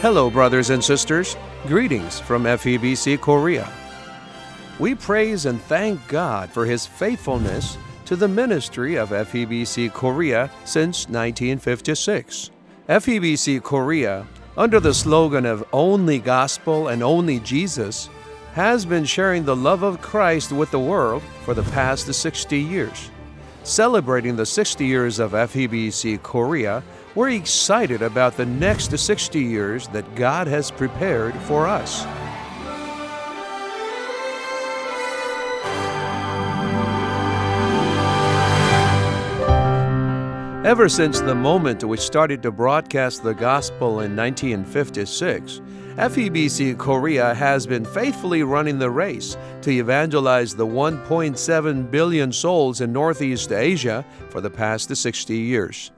Hello, brothers and sisters. Greetings from FEBC-Korea. We praise and thank God for His faithfulness to the ministry of FEBC-Korea since 1956. FEBC-Korea, under the slogan of Only Gospel and Only Jesus, has been sharing the love of Christ with the world for the past 60 years. Celebrating the 60 years of FEBC-Korea, we're excited about the next 60 years that God has prepared for us. Ever since the moment we started to broadcast the gospel in 1956, FEBC-Korea has been faithfully running the race to evangelize the 1.7 billion souls in Northeast Asia for the past 60 years.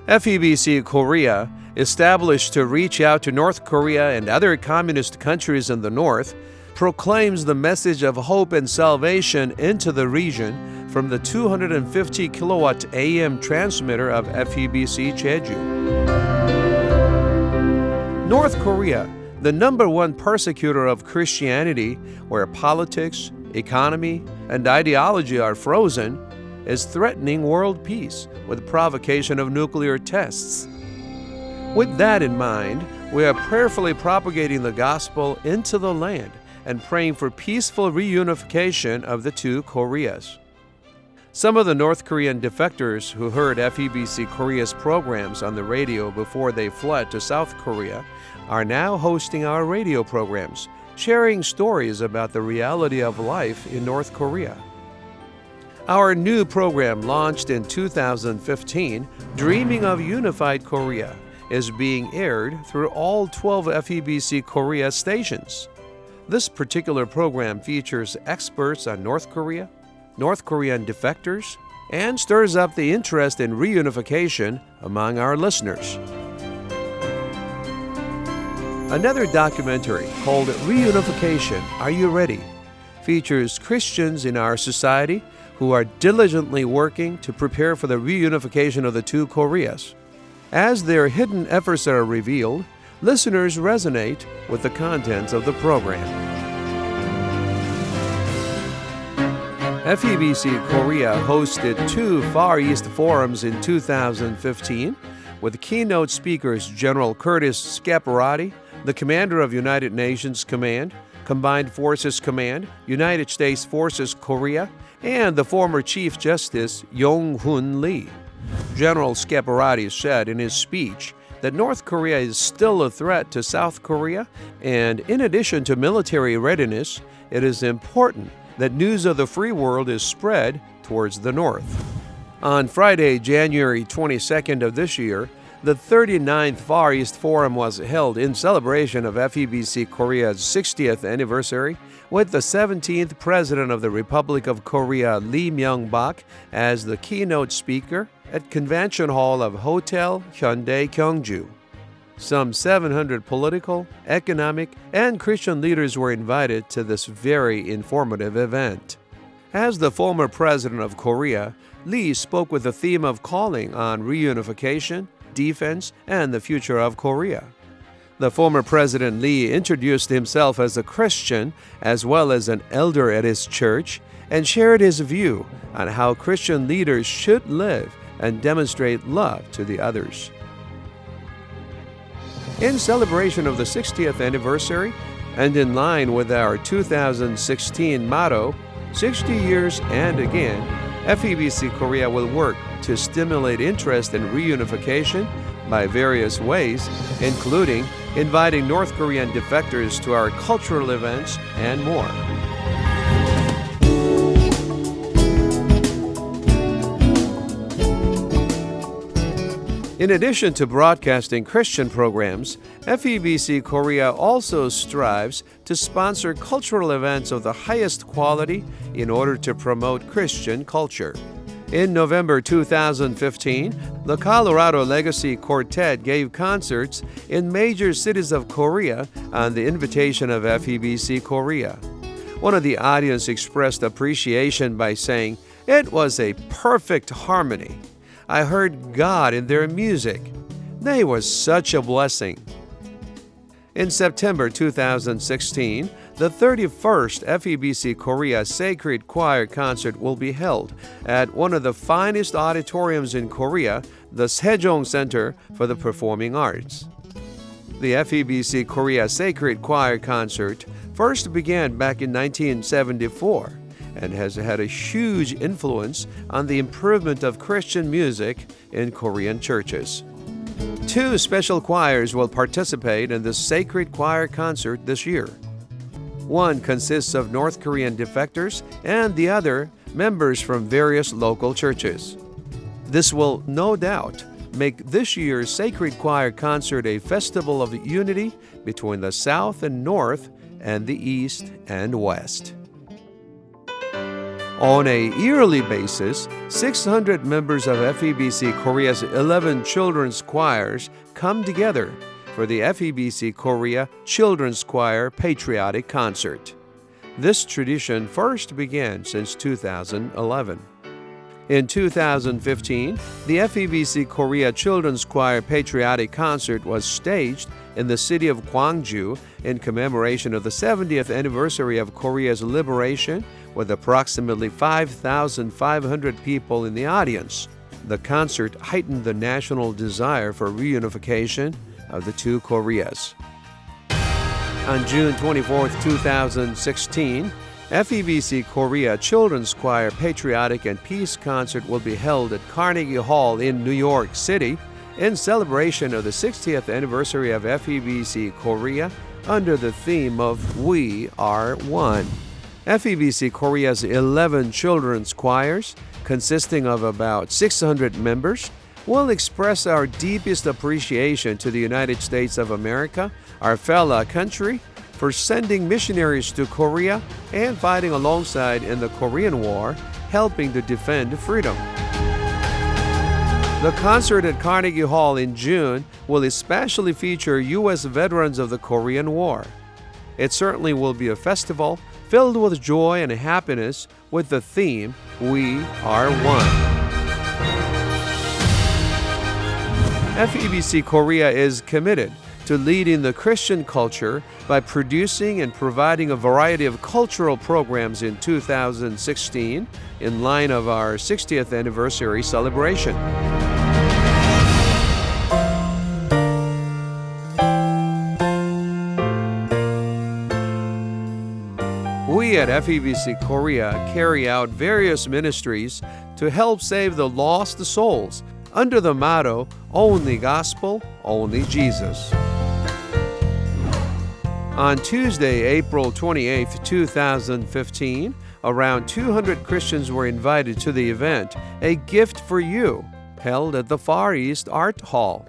FEBC-Korea, established to reach out to North Korea and other communist countries in the North, proclaims the message of hope and salvation into the region from the 250 kilowatt AM transmitter of FEBC Jeju. North Korea, the number one persecutor of Christianity, where politics, economy, and ideology are frozen, is threatening world peace with provocation of nuclear tests. With that in mind, we are prayerfully propagating the gospel into the land and praying for peaceful reunification of the two Koreas. Some of the North Korean defectors who heard FEBC Korea's programs on the radio before they fled to South Korea are now hosting our radio programs, sharing stories about the reality of life in North Korea. Our new program, launched in 2015, Dreaming of Unified Korea, is being aired through all 12 FEBC Korea stations. This particular program features experts on North Korea, North Korean defectors, and stirs up the interest in reunification among our listeners. Another documentary called Reunification, Are You Ready?, features Christians in our society who are diligently working to prepare for the reunification of the two Koreas. As their hidden efforts are revealed, listeners resonate with the contents of the program. FEBC Korea hosted 2 Far East forums in 2015 with keynote speakers General Curtis Scaparrotti, the commander of United Nations Command, Combined Forces Command, United States Forces Korea, and the former Chief Justice Yong-Hoon Lee. General Scaparrotti said in his speech that North Korea is still a threat to South Korea, and in addition to military readiness, it is important that news of the free world is spread towards the North. On Friday, January 22nd of this year, the 39th Far East Forum was held in celebration of FEBC Korea's 60th anniversary, with the 17th President of the Republic of Korea, Lee Myung-bak, as the keynote speaker at Convention Hall of Hotel Hyundai Gyeongju. Some 700 political, economic, and Christian leaders were invited to this very informative event. As the former President of Korea, Lee spoke with the theme of calling on reunification, defense, and the future of Korea. The former President Lee introduced himself as a Christian as well as an elder at his church and shared his view on how Christian leaders should live and demonstrate love to the others. In celebration of the 60th anniversary and in line with our 2016 motto, 60 years and again, FEBC Korea will work to stimulate interest in reunification by various ways, including inviting North Korean defectors to our cultural events and more. In addition to broadcasting Christian programs, FEBC Korea also strives to sponsor cultural events of the highest quality in order to promote Christian culture. In November 2015, the Colorado Legacy Quartet gave concerts in major cities of Korea on the invitation of FEBC Korea. One of the audience expressed appreciation by saying, "It was a perfect harmony. I heard God in their music. They were such a blessing." In September 2016, the 31st FEBC-Korea Sacred Choir Concert will be held at one of the finest auditoriums in Korea, the Sejong Center for the Performing Arts. The FEBC-Korea Sacred Choir Concert first began back in 1974 and has had a huge influence on the improvement of Christian music in Korean churches. 2 special choirs will participate in the Sacred Choir Concert this year. One consists of North Korean defectors and the other members from various local churches. This will no doubt make this year's Sacred Choir Concert a festival of unity between the South and North and the East and West. On a yearly basis, 600 members of FEBC Korea's 11 children's choirs come together for the FEBC Korea Children's Choir Patriotic Concert. This tradition first began since 2011. In 2015, the FEBC Korea Children's Choir Patriotic Concert was staged in the city of Gwangju in commemoration of the 70th anniversary of Korea's liberation, with approximately 5,500 people in the audience. The concert heightened the national desire for reunification of the two Koreas. On June 24, 2016, FEBC Korea Children's Choir Patriotic and Peace Concert will be held at Carnegie Hall in New York City in celebration of the 60th anniversary of FEBC Korea under the theme of We Are One. FEBC Korea's 11 children's choirs, consisting of about 600 members, will express our deepest appreciation to the United States of America, our fellow country, for sending missionaries to Korea and fighting alongside in the Korean War, helping to defend freedom. The concert at Carnegie Hall in June will especially feature U.S. veterans of the Korean War. It certainly will be a festival filled with joy and happiness with the theme, We Are One. FEBC Korea is committed to leading the Christian culture by producing and providing a variety of cultural programs in 2016 in line of our 60th anniversary celebration. We at FEBC Korea carry out various ministries to help save the lost souls under the motto, Only Gospel, Only Jesus. On Tuesday, April 28, 2015, around 200 Christians were invited to the event, A Gift for You, held at the Far East Art Hall.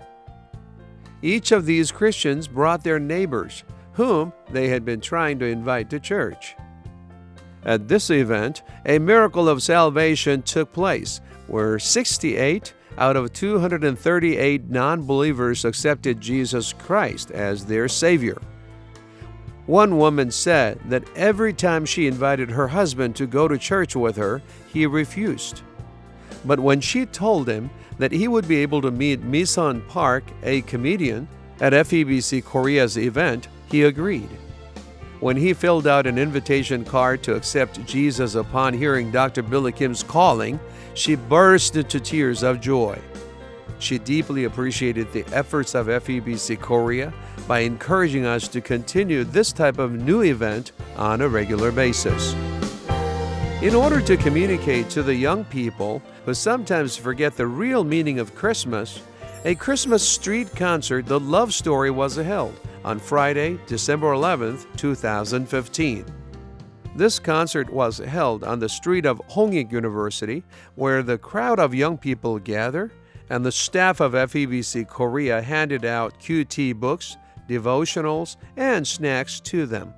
Each of these Christians brought their neighbors, whom they had been trying to invite to church. At this event, a miracle of salvation took place, where 68 out of 238 non-believers accepted Jesus Christ as their Savior. One woman said that every time she invited her husband to go to church with her, he refused. But when she told him that he would be able to meet Mi-sun Park, a comedian, at FEBC Korea's event, he agreed. When he filled out an invitation card to accept Jesus upon hearing Dr. Billy Kim's calling, she burst into tears of joy. She deeply appreciated the efforts of FEBC Korea by encouraging us to continue this type of new event on a regular basis. In order to communicate to the young people who sometimes forget the real meaning of Christmas, a Christmas street concert, The Love Story, was held on Friday, December 11, 2015. This concert was held on the street of Hongik University, where the crowd of young people gather, and the staff of FEBC Korea handed out QT books, devotionals, and snacks to them.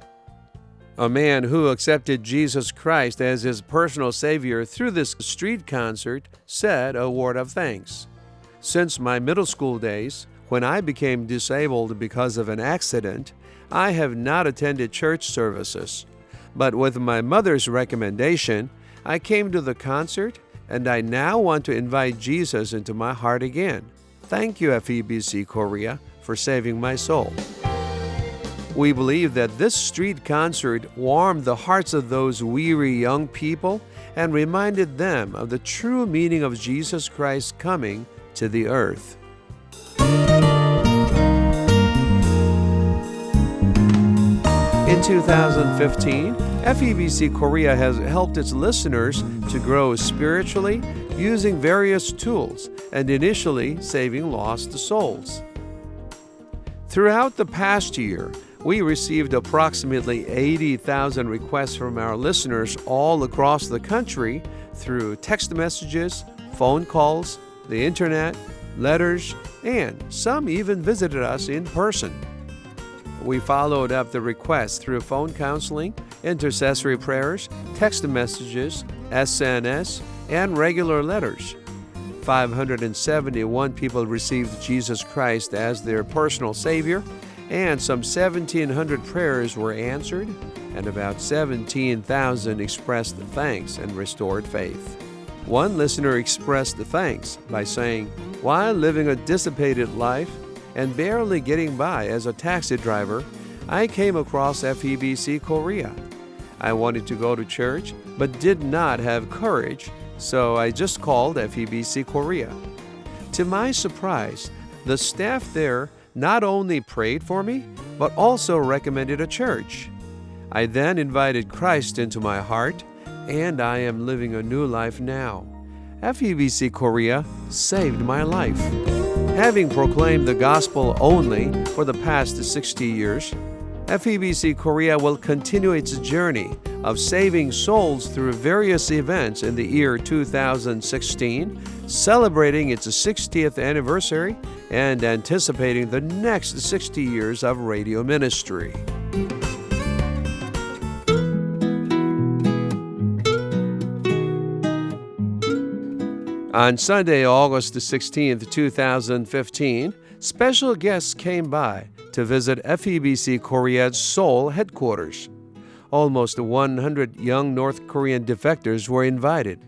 A man who accepted Jesus Christ as his personal Savior through this street concert said a word of thanks. Since my middle school days, when I became disabled because of an accident, I have not attended church services. But with my mother's recommendation, I came to the concert, and I now want to invite Jesus into my heart again. Thank you, FEBC Korea, for saving my soul. We believe that this street concert warmed the hearts of those weary young people and reminded them of the true meaning of Jesus Christ coming to the earth. In 2015, FEBC-Korea has helped its listeners to grow spiritually using various tools and initially saving lost souls. Throughout the past year, we received approximately 80,000 requests from our listeners all across the country through text messages, phone calls, the internet, letters, and some even visited us in person. We followed up the requests through phone counseling, intercessory prayers, text messages, SNS, and regular letters. 571 people received Jesus Christ as their personal Savior, and some 1,700 prayers were answered, and about 17,000 expressed thanks and restored faith. One listener expressed thanks by saying, "While living a dissipated life and barely getting by as a taxi driver, I came across FEBC-Korea. I wanted to go to church but did not have courage, so I just called FEBC-Korea. To my surprise, the staff there not only prayed for me, but also recommended a church. I then invited Christ into my heart, and I am living a new life now. FEBC-Korea saved my life." Having proclaimed the gospel only for the past 60 years, FEBC-Korea will continue its journey of saving souls through various events in the year 2016, celebrating its 60th anniversary and anticipating the next 60 years of radio ministry. On Sunday, August 16th, 2015, special guests came by to visit FEBC-Korea's Seoul headquarters. Almost 100 young North Korean defectors were invited.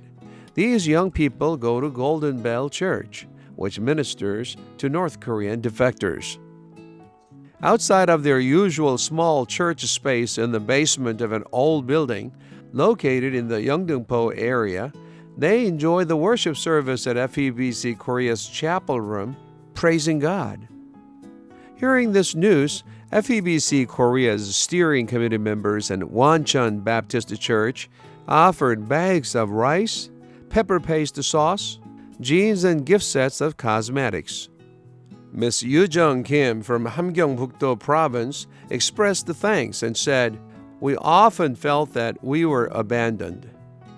These young people go to Golden Bell Church, which ministers to North Korean defectors. Outside of their usual small church space in the basement of an old building located in the Yeongdeungpo area, they enjoy the worship service at FEBC-Korea's chapel room, praising God. Hearing this news, FEBC-Korea's steering committee members and Woncheon Baptist Church offered bags of rice, pepper paste sauce, jeans, and gift sets of cosmetics. Miss Yoo-jung Kim from Hamgyeongbuk-do Province expressed thanks and said, "We often felt that we were abandoned.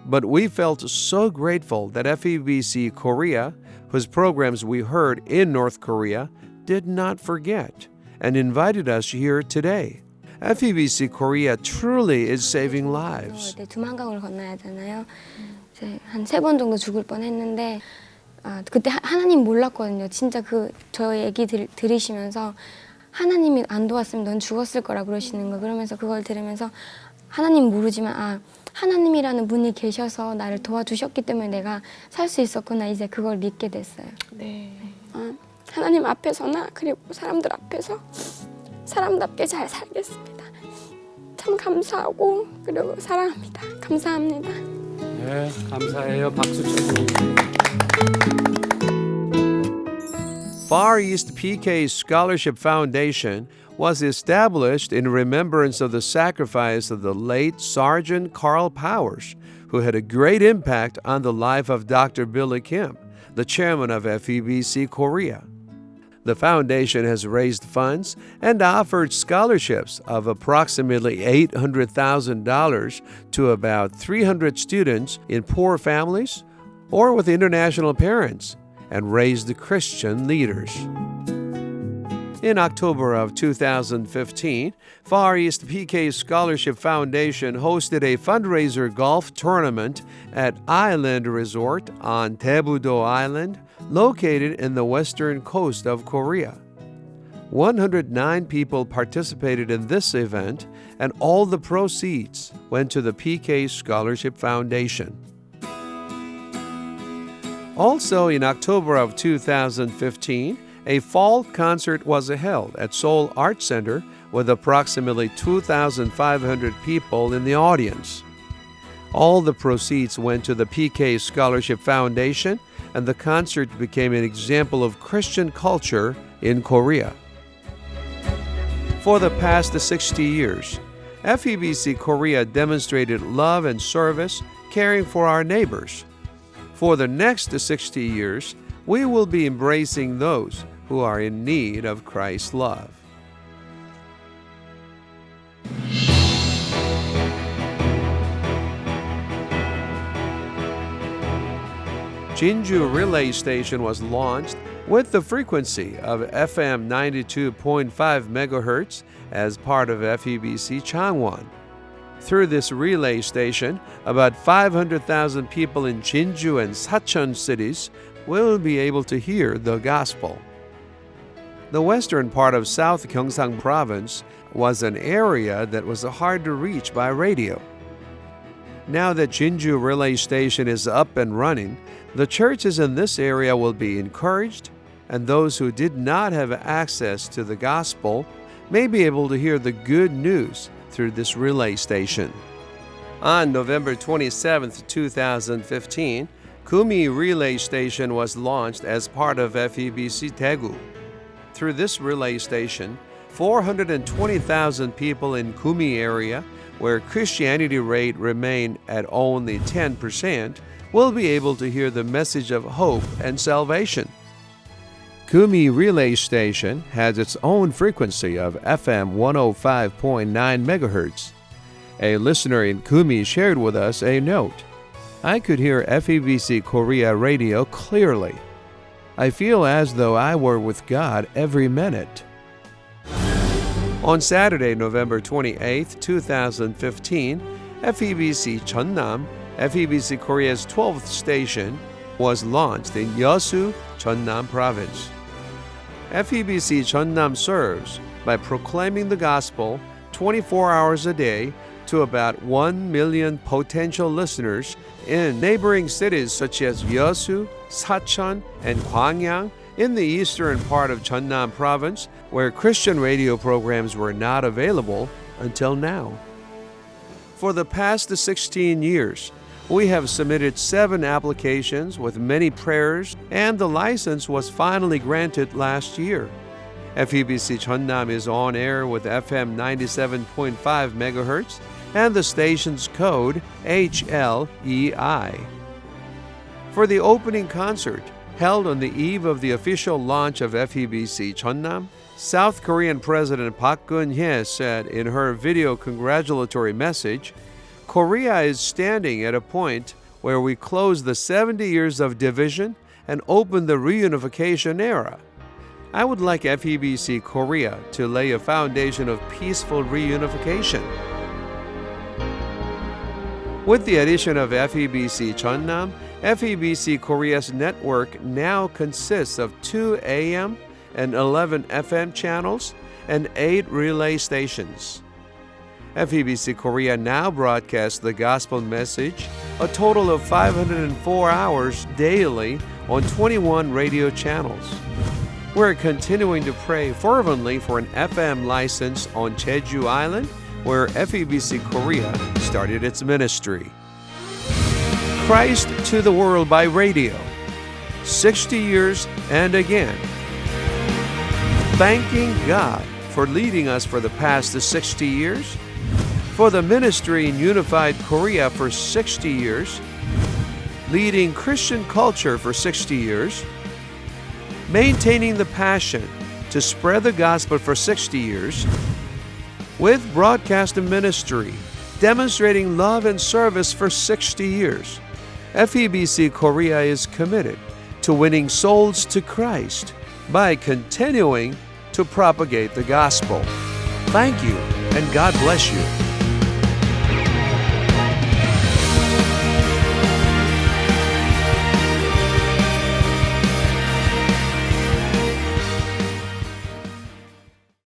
But we felt so grateful that FEBC-Korea, whose programs we heard in North Korea, did not forget and invited us here today. FEBC-Korea truly is saving lives." 두만강을 건너야 하잖아요. 이제 한 3번 정도 죽을 뻔했는데 그때 하나님 몰랐거든요. 진짜 저 얘기 들으시면서 하나님이 안 도왔으면 넌 죽었을 거라 그러시는 거. 그러면서 그걸 들으면서 하나님 모르지만 하나님이라는 분이 계셔서 나를 도와주셨기 때문에 내가 살 수 있었구나. 이제 그걸 믿게 됐어요. 네. 하나님 앞에서나 그리고 사람들 앞에서 사람답게 잘 살겠습니다. 참 감사하고 그리고 사랑합니다. 감사합니다. 네, 감사해요. 박수 쳐주세요. Far East PK Scholarship Foundation was established in remembrance of the sacrifice of the late Sergeant Carl Powers, who had a great impact on the life of Dr. Billy Kim, the chairman of FEBC-Korea. The foundation has raised funds and offered scholarships of approximately $800,000 to about 300 students in poor families or with international parents, and raised Christian leaders. In October of 2015, Far East PK Scholarship Foundation hosted a fundraiser golf tournament at Island Resort on Daebu-do Island, located in the western coast of Korea. 109 people participated in this event, and all the proceeds went to the PK Scholarship Foundation. Also in October of 2015, a fall concert was held at Seoul Art Center with approximately 2,500 people in the audience. All the proceeds went to the PK Scholarship Foundation, and the concert became an example of Christian culture in Korea. For the past 60 years, FEBC-Korea demonstrated love and service, caring for our neighbors. For the next 60 years, we will be embracing those who are in need of Christ's love. Jinju Relay Station was launched with the frequency of FM 92.5 MHz as part of FEBC Changwon. Through this relay station, about 500,000 people in Jinju and Sachon cities will be able to hear the gospel. The western part of South Gyeongsang Province was an area that was hard to reach by radio. Now that Jinju Relay Station is up and running, the churches in this area will be encouraged, and those who did not have access to the gospel may be able to hear the good news through this relay station. On November 27, 2015, Gumi Relay Station was launched as part of FEBC Daegu. Through this relay station, 420,000 people in Gumi area, where Christianity rate remained at only 10%, will be able to hear the message of hope and salvation. Gumi Relay Station has its own frequency of FM 105.9 MHz. A listener in Gumi shared with us a note. I could hear FEBC Korea radio clearly. I feel as though I were with God every minute. On Saturday, November 28, 2015, FEBC Jeonnam, FEBC Korea's 12th station, was launched in Yeosu, Jeonnam Province. FEBC Jeonnam serves by proclaiming the gospel 24 hours a day to about 1 million potential listeners in neighboring cities such as Yeosu, Sachon, and Gwangyang in the eastern part of Jeonnam Province, where Christian radio programs were not available until now. For the past 16 years, we have submitted 7 applications with many prayers, and the license was finally granted last year. FEBC Jeonnam is on air with FM 97.5 MHz and the station's code HLEI. For the opening concert, held on the eve of the official launch of FEBC Jeonnam, South Korean President Park Geun-hye said in her video congratulatory message, "Korea is standing at a point where we close the 70 years of division and open the reunification era. I would like FEBC Korea to lay a foundation of peaceful reunification." With the addition of FEBC Jeonnam, FEBC Korea's network now consists of 2 AM and 11 FM channels and 8 relay stations. FEBC Korea now broadcasts the gospel message a total of 504 hours daily on 21 radio channels. We're continuing to pray fervently for an FM license on Jeju Island, where FEBC Korea started its ministry. Christ to the world by radio, 60 years and again. Thanking God for leading us for the past 60 years, for the ministry in unified Korea for 60 years, leading Christian culture for 60 years, maintaining the passion to spread the gospel for 60 years, with broadcast and ministry, demonstrating love and service for 60 years. FEBC Korea is committed to winning souls to Christ by continuing to propagate the gospel. Thank you, and God bless you.